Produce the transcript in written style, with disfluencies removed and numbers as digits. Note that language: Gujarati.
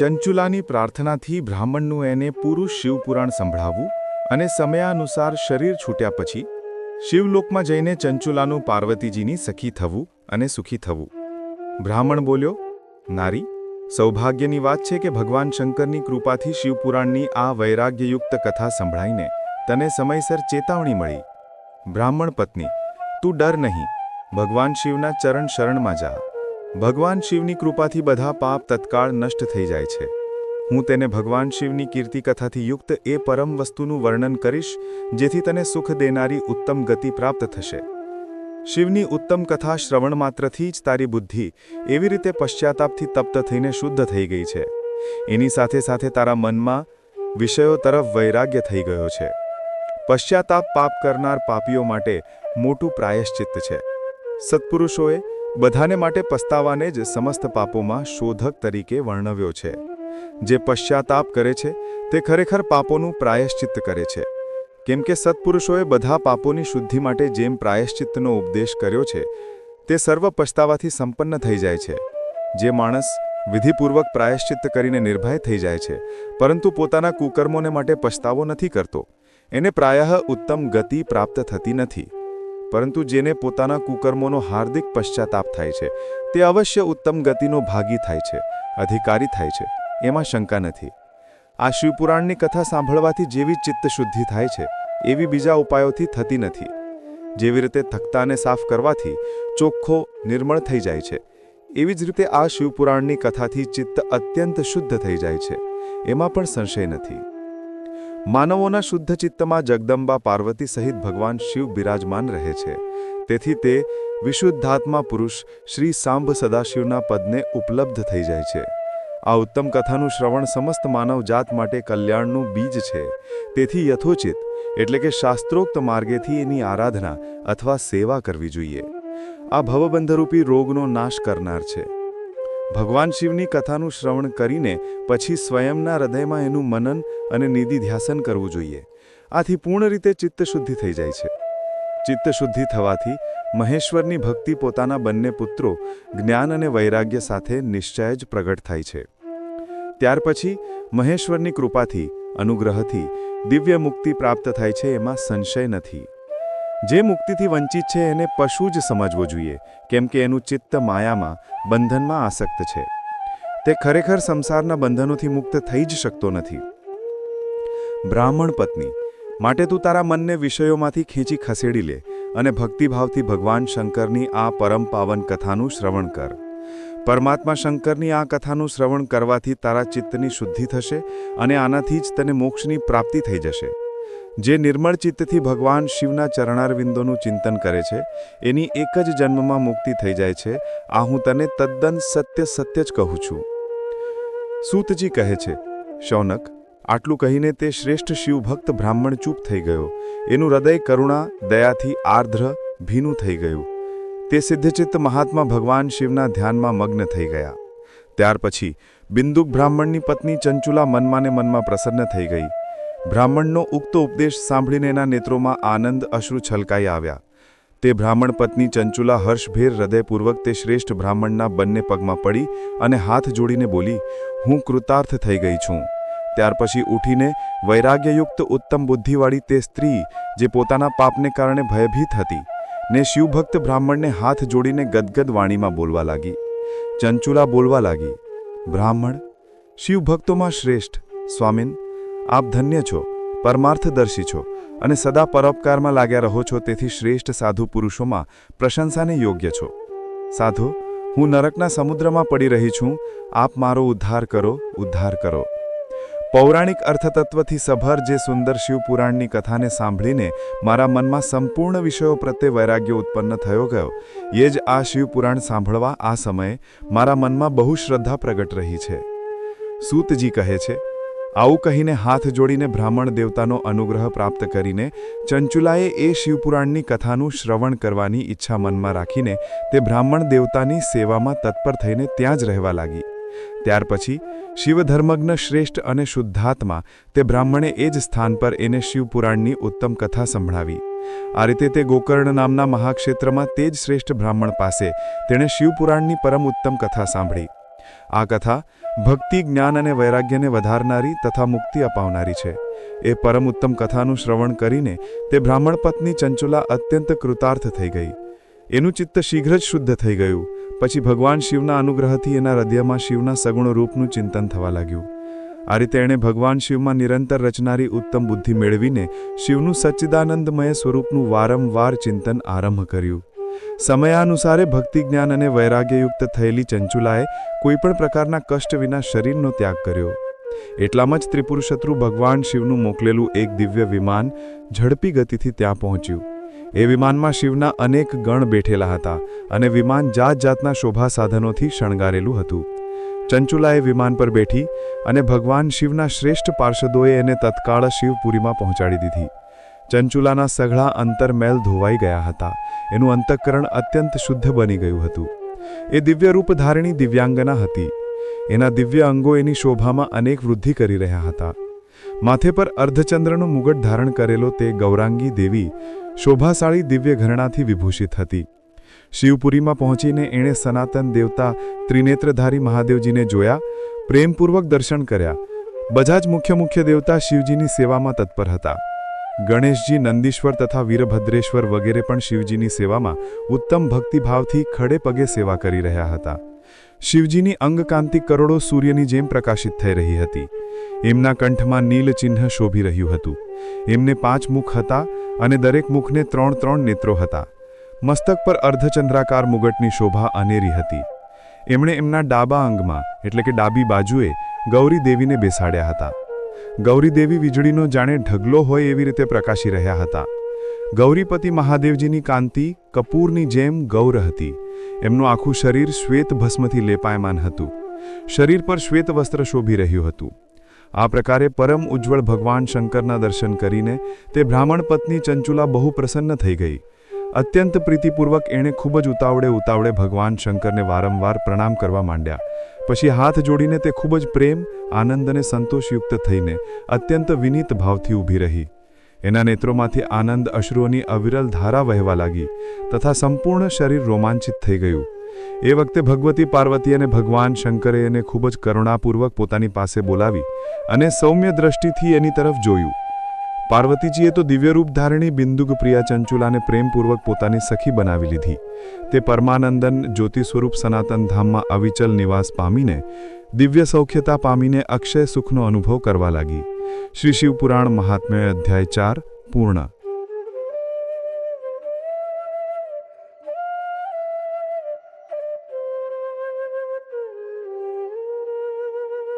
ચંચુલાની પ્રાર્થનાથી બ્રાહ્મણનું એને પૂરું શિવપુરાણ સંભળાવવું અને સમયાનુસાર શરીર છૂટ્યા પછી શિવલોકમાં જઈને ચંચુલાનું પાર્વતીજીની સખી થવું અને સુખી થવું. બ્રાહ્મણ બોલ્યો, નારી, સૌભાગ્યની વાત છે કે ભગવાન શંકરની કૃપાથી શિવપુરાણની આ વૈરાગ્યયુક્ત કથા સંભળાઈને તને સમયસર ચેતવણી મળી. બ્રાહ્મણ પત્ની, તું ડર નહીં, ભગવાન શિવના ચરણ શરણમાં જા. ભગવાન શિવની કૃપાથી બધા પાપ તત્કાળ નષ્ટ થઈ જાય છે. હું તેને ભગવાન શિવની કીર્તિકથાથી યુક્ત એ પરમ વસ્તુનું વર્ણન કરીશ જેથી તને સુખ દેનારી ઉત્તમ ગતિ પ્રાપ્ત થશે. શિવની ઉત્તમ કથા શ્રવણ માત્રથી જ તારી બુદ્ધિ એવી રીતે પશ્ચાતાપથી તપ્ત થઈને શુદ્ધ થઈ ગઈ છે. એની સાથે સાથે તારા મનમાં વિષયો તરફ વૈરાગ્ય થઈ ગયો છે. પશ્ચાતાપ પાપ કરનાર પાપીઓ માટે મોટું પ્રાયશ્ચિત્ત છે. સત્પુરુષોએ બધાને માટે પસ્તાવાને જ સમસ્ત પાપોમાં શોધક તરીકે વર્ણવ્યો છે. જે પશ્ચાતાપ કરે છે તે ખરેખર પાપોનું પ્રાયશ્ચિત્ત કરે છે. કેમ કે સત્પુરુષોએ બધા પાપોની શુદ્ધિ માટે જેમ પ્રાયશ્ચિત્તનો ઉપદેશ કર્યો છે તે સર્વ પસ્તાવાથી સંપન્ન થઈ જાય છે. જે માણસ વિધિપૂર્વક પ્રાયશ્ચિત્ત કરીને નિર્ભય થઈ જાય છે પરંતુ પોતાના કુકર્મોને માટે પસ્તાવો નથી કરતો, એને પ્રાયઃ ઉત્તમ ગતિ પ્રાપ્ત થતી નથી. પરંતુ જેને પોતાના કુકર્મોનો હાર્દિક પશ્ચાતાપ થાય છે તે અવશ્ય ઉત્તમ ગતિનો ભાગી થાય છે, અધિકારી થાય છે, એમાં શંકા નથી. આ શિવપુરાણની કથા સાંભળવાથી જેવી ચિત્તશુદ્ધિ થાય છે એવી બીજા ઉપાયોથી થતી નથી. જેવી રીતે તખ્તાને સાફ કરવાથી ચોખ્ખો નિર્મળ થઈ જાય છે, એવી જ રીતે આ શિવપુરાણની કથાથી ચિત્ત અત્યંત શુદ્ધ થઈ જાય છે, એમાં પણ સંશય નથી. માનવોના શુદ્ધ ચિત્તમાં જગદંબા પાર્વતી સહિત ભગવાન શિવ બિરાજમાન રહે છે. તેથી તે વિશુદ્ધાત્મા પુરુષ શ્રી સાંબ સદાશિવના પદને ઉપલબ્ધ થઈ જાય છે. આ ઉત્તમ કથાનું શ્રવણ સમસ્ત માનવજાત માટે કલ્યાણનું બીજ છે. તેથી યથોચિત એટલે કે શાસ્ત્રોક્ત માર્ગેથી એની આરાધના અથવા સેવા કરવી જોઈએ. આ ભવબંધરૂપી રોગનો નાશ કરનાર છે. ભગવાન શિવની કથાનું શ્રવણ કરીને પછી સ્વયંના હૃદયમાં એનું મનન અને નિધિધ્યાસન કરવું જોઈએ. આથી પૂર્ણ રીતે ચિત્તશુદ્ધિ થઈ જાય છે. ચિત્તશુદ્ધિ થવાથી મહેશ્વરની ભક્તિ પોતાના બંને પુત્રો જ્ઞાન અને વૈરાગ્ય સાથે નિશ્ચય જ પ્રગટ થાય છે. ત્યાર પછી મહેશ્વરની કૃપાથી, અનુગ્રહથી દિવ્ય મુક્તિ પ્રાપ્ત થાય છે, એમાં સંશય નથી. જે મુક્તિથી વંચિત છે એને પશુ જ સમજવો જોઈએ, કેમ કે એનું ચિત્ત માયામાં, બંધનમાં આસક્ત છે. તે ખરેખર સંસારના બંધનોથી મુક્ત થઈ જ શકતો નથી. બ્રાહ્મણ પત્ની, માટે તું તારા મનને વિષયોમાંથી ખેંચી ખસેડી લે અને ભક્તિભાવથી ભગવાન શંકરની આ પરમ પાવન કથાનું શ્રવણ કર. પરમાત્મા શંકરની આ કથાનું શ્રવણ કરવાથી તારા ચિત્તની શુદ્ધિ થશે અને આનાથી જ તને મોક્ષની પ્રાપ્તિ થઈ જશે. જે નિર્મળ ચિત્તથી ભગવાન શિવના ચરણારવિંદોનું ચિંતન કરે છે એની એક જ જન્મમાં મુક્તિ થઈ જાય છે. આ હું તને તદ્દન સત્ય જ કહું છું. સૂતજી કહે છે, શૌનક, આટલું કહીને તે શ્રેષ્ઠ શિવભક્ત બ્રાહ્મણ ચૂપ થઈ ગયો. એનું હૃદય કરુણા દયાથી આર્દ્ર ભીનું થઈ ગયું. તે સિદ્ધચિત્ત મહાત્મા ભગવાન શિવના ધ્યાનમાં મગ્ન થઈ ગયા. ત્યાર પછી બિંદુક બ્રાહ્મણની પત્ની ચંચુલા મનમાં ને મનમાં પ્રસન્ન થઈ ગઈ. બ્રાહ્મણનો ઉક્ત ઉપદેશ સાંભળીને એના નેત્રોમાં આનંદ અશ્રુ છલકાઈ આવ્યા. તે બ્રાહ્મણ પત્ની ચંચુલા હર્ષભેર હૃદયપૂર્વક તે શ્રેષ્ઠ બ્રાહ્મણના બંને પગમાં પડી અને હાથ જોડીને બોલી, હું કૃતાર્થ થઈ ગઈ છું. ત્યાર પછી ઉઠીને વૈરાગ્યયુક્ત ઉત્તમ બુદ્ધિવાળી તે સ્ત્રી જે પોતાના પાપને કારણે ભયભીત હતી ને શિવભક્ત બ્રાહ્મણને હાથ જોડીને ગદગદ વાણીમાં બોલવા લાગી. ચંચુલા બોલવા લાગી, બ્રાહ્મણ, શિવભક્તોમાં શ્રેષ્ઠ સ્વામિન, આપ ધન્ય છો, પરમાર્થદર્શી છો અને સદા પરોપકારમાં લાગ્યા રહો છો. તેથી શ્રેષ્ઠ સાધુ પુરુષોમાં પ્રશંસાને યોગ્ય છો. સાધુ, હું નરકના સમુદ્રમાં પડી રહી છું, આપ મારો ઉદ્ધાર કરો, ઉદ્ધાર કરો. પૌરાણિક અર્થતત્વથી સભર જે સુંદર શિવપુરાણની કથાને સાંભળીને મારા મનમાં સંપૂર્ણ વિષયો પ્રત્યે વૈરાગ્ય ઉત્પન્ન થયો ગયો. એ જ આ શિવપુરાણ સાંભળવા આ સમયે મારા મનમાં બહુ શ્રદ્ધા પ્રગટ રહી છે. સૂતજી કહે છે, આવું કહીને હાથ જોડીને બ્રાહ્મણ દેવતાનો અનુગ્રહ પ્રાપ્ત કરીને ચંચુલાએ એ શિવપુરાણની કથાનું શ્રવણ કરવાની ઈચ્છા મનમાં રાખીને તે બ્રાહ્મણ દેવતાની સેવામાં તત્પર થઈને ત્યાં જ રહેવા લાગી. ત્યાર પછી શિવધર્મજ્ઞ શ્રેષ્ઠ અને શુદ્ધાત્મા તે બ્રાહ્મણે એ જ સ્થાન પર એને શિવપુરાણની ઉત્તમ કથા સંભળાવી. આ રીતે તે ગોકર્ણ નામના મહાક્ષેત્રમાં તે જ શ્રેષ્ઠ બ્રાહ્મણ પાસે તેણે શિવપુરાણની પરમ ઉત્તમ કથા સાંભળી. આ કથા ભક્તિ, જ્ઞાન અને વૈરાગ્યને વધારનારી તથા મુક્તિ અપાવનારી છે. એ પરમ ઉત્તમ કથાનું શ્રવણ કરીને તે બ્રાહ્મણ પત્ની ચંચુલા અત્યંત કૃતાર્થ થઈ ગઈ. એનું ચિત્ત શીઘ્ર જ શુદ્ધ થઈ ગયું. પછી ભગવાન શિવના અનુગ્રહથી એના હૃદયમાં શિવના સગુણ રૂપનું ચિંતન થવા લાગ્યું. આ રીતે એણે ભગવાન શિવમાં નિરંતર રચનારી ઉત્તમ બુદ્ધિ મેળવીને શિવનું સચ્ચિદાનંદમય સ્વરૂપનું વારંવાર ચિંતન આરંભ કર્યું. સમયાનુસારે ભક્તિ, જ્ઞાન અને વૈરાગ્યયુક્ત થયેલી ચંચુલાએ કોઈપણ પ્રકારના કષ્ટ વિના શરીરનો ત્યાગ કર્યો. એટલામાં જ ત્રિપુરશત્રુ ભગવાન શિવનું મોકલેલું એક દિવ્ય વિમાન ઝડપી ગતિથી ત્યાં પહોંચ્યું. એ વિમાનમાં શિવના અનેક ગણ બેઠેલા હતા અને વિમાન જાત જાતના શોભા સાધનોથી શણગારેલું હતું. ચંચુલાએ વિમાન પર બેઠી અને ભગવાન શિવના શ્રેષ્ઠ પાર્ષદોએ એને તત્કાળ શિવપુરીમાં પહોંચાડી દીધી. ચંચુલાના સઘળા અંતરમેલ ધોવાઈ ગયા હતા. એનું અંતઃકરણ અત્યંત શુદ્ધ બની ગયું હતું. એ દિવ્ય રૂપધારિણી દિવ્યાંગના હતી. એના દિવ્ય અંગો એની શોભામાં અનેક વૃદ્ધિ કરી રહ્યા હતા. માથે પર અર્ધચંદ્રનું મુગટ ધારણ કરેલો તે ગૌરાંગી દેવી શોભાશાળી દિવ્ય ઘરેણાથી વિભૂષિત હતી. શિવપુરીમાં પહોંચીને એણે સનાતન દેવતા ત્રિનેત્રધારી મહાદેવજીને જોયા, પ્રેમપૂર્વક દર્શન કર્યા. બધા જ મુખ્ય દેવતા શિવજીની સેવામાં તત્પર હતા. ગણેશજી, નંદીશ્વર તથા વીરભદ્રેશ્વર વગેરે પણ શિવજીની સેવામાં ઉત્તમ ભક્તિભાવથી ખડે પગે સેવા કરી રહ્યા હતા. શિવજીની અંગકાંતિ કરોડો સૂર્યની જેમ પ્રકાશિત થઈ રહી હતી. એમના કંઠમાં નીલ ચિહ્ન શોભી રહ્યું હતું. એમને 5 મુખ હતા અને દરેક મુખને 3 નેત્રો હતા. મસ્તક પર અર્ધચંદ્રાકાર મુગટની શોભા અનેરી હતી. એમણે એમના ડાબા અંગમાં એટલે કે ડાબી બાજુએ ગૌરી દેવીને બેસાડ્યા હતા. ગૌરી દેવી વીજળીનો જાણે ઢગલો હોય એવી રીતે પ્રકાશી રહ્યા હતા. ગૌરીપતિ મહાદેવજીની કાંતિ કપૂરની જેમ ગૌર હતી. એમનું આખું શરીર શ્વેત ભસ્મથી લેપાયમાન હતું. શરીર પર શ્વેત વસ્ત્ર શોભી રહ્યું હતું. આ પ્રકારે પરમ ઉજ્જવળ ભગવાન શંકરના દર્શન કરીને તે બ્રાહ્મણ પત્ની ચંચુલા બહુ પ્રસન્ન થઈ ગઈ. અત્યંત પ્રીતિપૂર્વક એણે ખૂબ જ ઉતાવળે ભગવાન શંકરને વારંવાર પ્રણામ કરવા માંડ્યા. પછી હાથ જોડીને તે ખૂબ જ પ્રેમ, આનંદ અને સંતોષયુક્ત થઈને અત્યંત વિનીત ભાવથી ઊભી રહી. એના નેત્રોમાંથી આનંદ અશ્રુઓની અવિરલ ધારા વહેવા લાગી તથા સંપૂર્ણ શરીર રોમાંચિત થઈ ગયું. એ વખતે ભગવતી પાર્વતી અને ભગવાન શંકરે એને ખૂબ જ કરુણાપૂર્વક પોતાની પાસે બોલાવી અને સૌમ્ય દ્રષ્ટિથી એની તરફ જોયું. પાર્વતીજીએ તો દિવ્યરૂપ ધારણી બિંદુક પ્રિયા ચંચુલાને પ્રેમપૂર્વક પોતાની સખી બનાવી લીધી. તે પરમાનંદન જ્યોતિ સ્વરૂપ સનાતન ધામમાં અવિચલ નિવાસ પામીને દિવ્ય સૌખ્યતા પામીને અક્ષય સુખનો અનુભવ કરવા લાગી. શ્રી શિવપુરાણ મહાત્મ્ય અધ્યાય 4 પૂર્ણ.